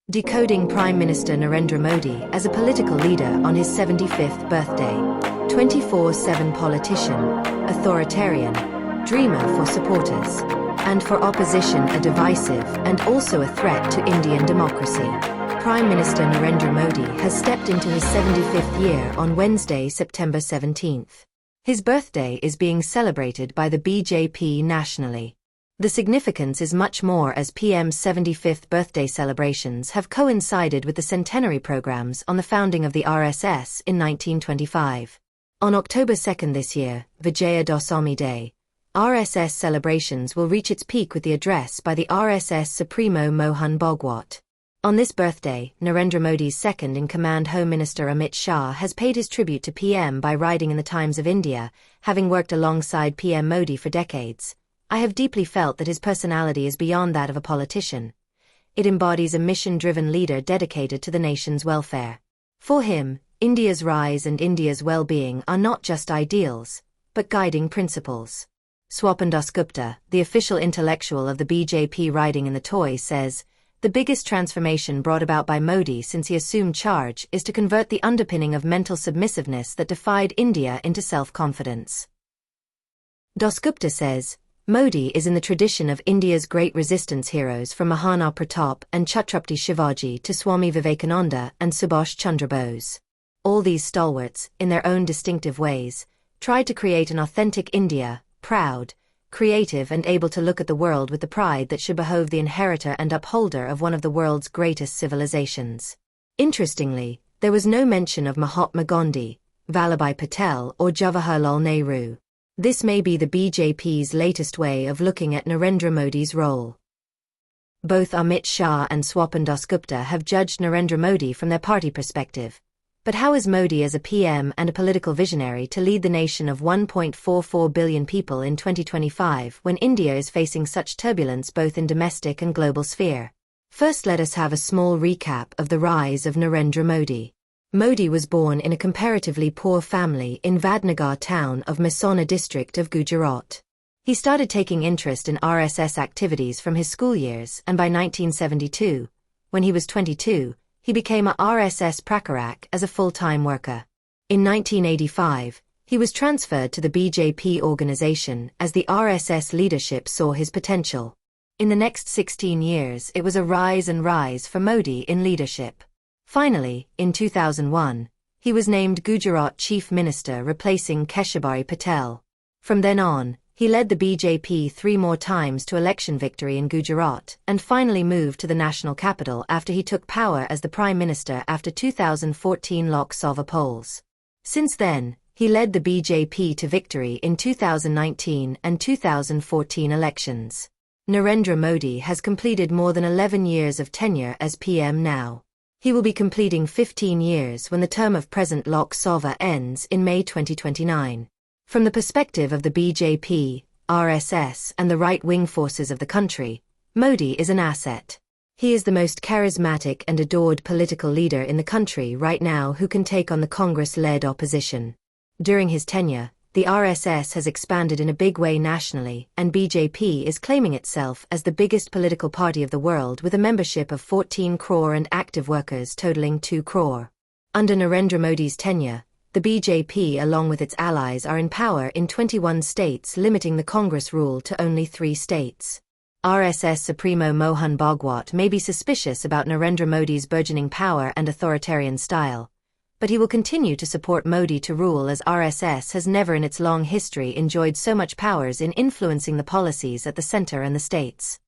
Decoding Prime Minister Narendra Modi as a political leader on his 75th birthday. 24/7 politician, authoritarian, dreamer for supporters, and for opposition a divisive and also a threat to Indian democracy. Prime Minister Narendra Modi has stepped into his 75th year on Wednesday, September 17th. His birthday is being celebrated by the BJP nationally. The significance is much more as PM's 75th birthday celebrations have coincided with the centenary programs on the founding of the RSS in 1925. On October 2nd this year, Vijaya Dashami Day, RSS celebrations will reach its peak with the address by the RSS Supremo Mohan Bhagwat. On this birthday, Narendra Modi's second-in-command Home Minister Amit Shah has paid his tribute to PM by writing in the Times of India, having worked alongside PM Modi for decades. I have deeply felt that his personality is beyond that of a politician. It embodies a mission-driven leader dedicated to the nation's welfare. For him, India's rise and India's well-being are not just ideals, but guiding principles. Swapan Dasgupta, the official intellectual of the BJP riding in the toy, says, "The biggest transformation brought about by Modi since he assumed charge is to convert the underpinning of mental submissiveness that defied India into self-confidence." Dasgupta says, Modi is in the tradition of India's great resistance heroes from Mahana Pratap and Chhatrapati Shivaji to Swami Vivekananda and Subhash Chandra Bose. All these stalwarts, in their own distinctive ways, tried to create an authentic India, proud, creative and able to look at the world with the pride that should behove the inheritor and upholder of one of the world's greatest civilizations. Interestingly, there was no mention of Mahatma Gandhi, Vallabhbhai Patel or Jawaharlal Nehru. This may be the BJP's latest way of looking at Narendra Modi's role. Both Amit Shah and Swapan Dasgupta have judged Narendra Modi from their party perspective. But how is Modi as a PM and a political visionary to lead the nation of 1.44 billion people in 2025 when India is facing such turbulence both in domestic and global sphere? First, let us have a small recap of the rise of Narendra Modi. Modi was born in a comparatively poor family in Vadnagar town of Mehsana district of Gujarat. He started taking interest in RSS activities from his school years, and by 1972, when he was 22, he became a RSS pracharak as a full-time worker. In 1985, he was transferred to the BJP organization as the RSS leadership saw his potential. In the next 16 years it was a rise and rise for Modi in leadership. Finally, in 2001, he was named Gujarat Chief Minister replacing Keshabari Patel. From then on, he led the BJP 3 more times to election victory in Gujarat and finally moved to the national capital after he took power as the Prime Minister after 2014 Lok Sabha polls. Since then, he led the BJP to victory in 2019 and 2014 elections. Narendra Modi has completed more than 11 years of tenure as PM now. He will be completing 15 years when the term of President Lok Sabha ends in May 2029. From the perspective of the BJP, RSS and the right-wing forces of the country, Modi is an asset. He is the most charismatic and adored political leader in the country right now who can take on the Congress-led opposition. During his tenure, the RSS has expanded in a big way nationally, and BJP is claiming itself as the biggest political party of the world with a membership of 14 crore and active workers totaling 2 crore. Under Narendra Modi's tenure, the BJP along with its allies are in power in 21 states, limiting the Congress rule to only 3 states. RSS Supremo Mohan Bhagwat may be suspicious about Narendra Modi's burgeoning power and authoritarian style, but he will continue to support Modi to rule as RSS has never in its long history enjoyed so much powers in influeing the policies at the center and the states.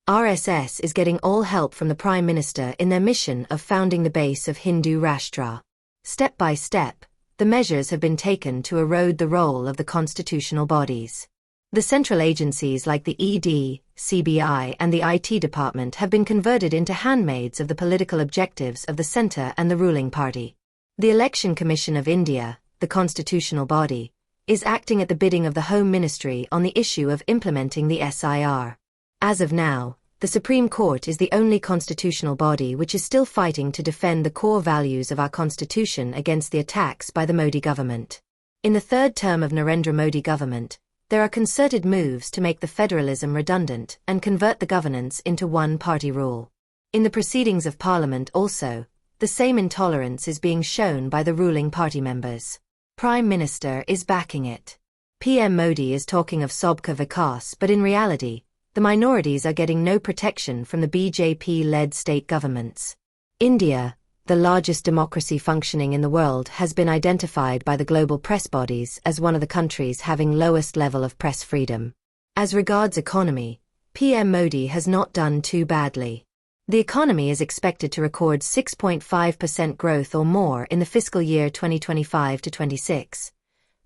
RSS is getting all help from the Prime Minister in their mission of founding the base of Hindu Rashtra. Step by step, the measures have been taken to erode the role of the constitutional bodies. The central agencies like the ED, CBI and the IT department have been converted into handmaids of the political objectives of the center and the ruling party. The Election Commission of India, the constitutional body, is acting at the bidding of the Home Ministry on the issue of implementing the SIR. As of now, the Supreme Court is the only constitutional body which is still fighting to defend the core values of our constitution against the attacks by the Modi government. In the third term of Narendra Modi government, there are concerted moves to make the federalism redundant and convert the governance into one-party rule. In the proceedings of Parliament also, the same intolerance is being shown by the ruling party members. Prime Minister is backing it. PM Modi is talking of Sabka Vikas, but in reality, the minorities are getting no protection from the BJP-led state governments. India, the largest democracy functioning in the world, has been identified by the global press bodies as one of the countries having lowest level of press freedom. As regards economy, PM Modi has not done too badly. The economy is expected to record 6.5% growth or more in the fiscal year 2025 to 26.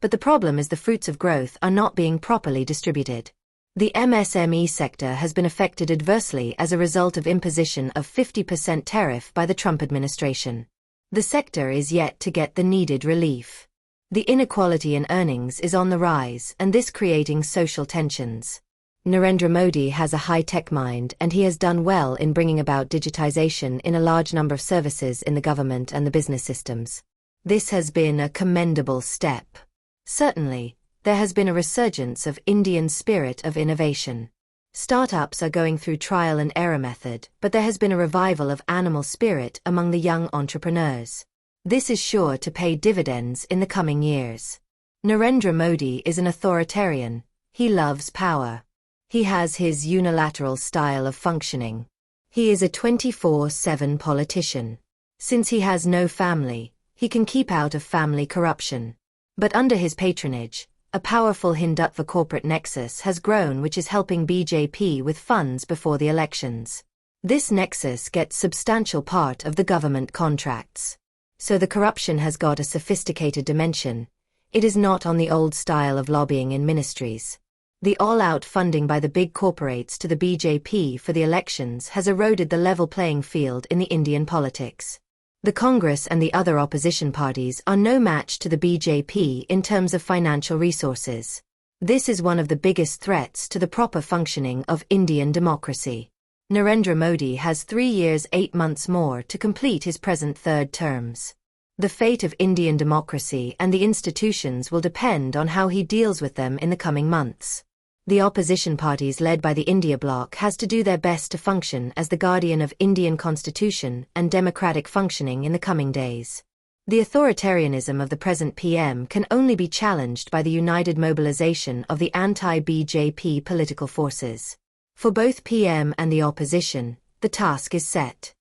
But the problem is the fruits of growth are not being properly distributed. The MSME sector has been affected adversely as a result of imposition of 50% tariff by the Trump administration. The sector is yet to get the needed relief. The inequality in earnings is on the rise, and this creating social tensions. Narendra Modi has a high-tech mind, and he has done well in bringing about digitization in a large number of services in the government and the business systems. This has been a commendable step. Certainly, there has been a resurgence of Indian spirit of innovation. Startups are going through trial and error method, but there has been a revival of animal spirit among the young entrepreneurs. This is sure to pay dividends in the coming years. Narendra Modi is an authoritarian. He loves power. He has his unilateral style of functioning. He is a 24/7 politician. Since he has no family, he can keep out of family corruption. But under his patronage, a powerful Hindutva corporate nexus has grown, which is helping BJP with funds before the elections. This nexus gets substantial part of the government contracts. So the corruption has got a sophisticated dimension. It is not on the old style of lobbying in ministries. The all-out funding by the big corporates to the BJP for the elections has eroded the level playing field in the Indian politics. The Congress and the other opposition parties are no match to the BJP in terms of financial resources. This is one of the biggest threats to the proper functioning of Indian democracy. Narendra Modi has 3 years 8 months more to complete his present third terms. The fate of Indian democracy and the institutions will depend on how he deals with them in the coming months. The opposition parties led by the India bloc has to do their best to function as the guardian of Indian constitution and democratic functioning in the coming days. The authoritarianism of the present PM can only be challenged by the united mobilization of the anti-BJP political forces. For both PM and the opposition, the task is set.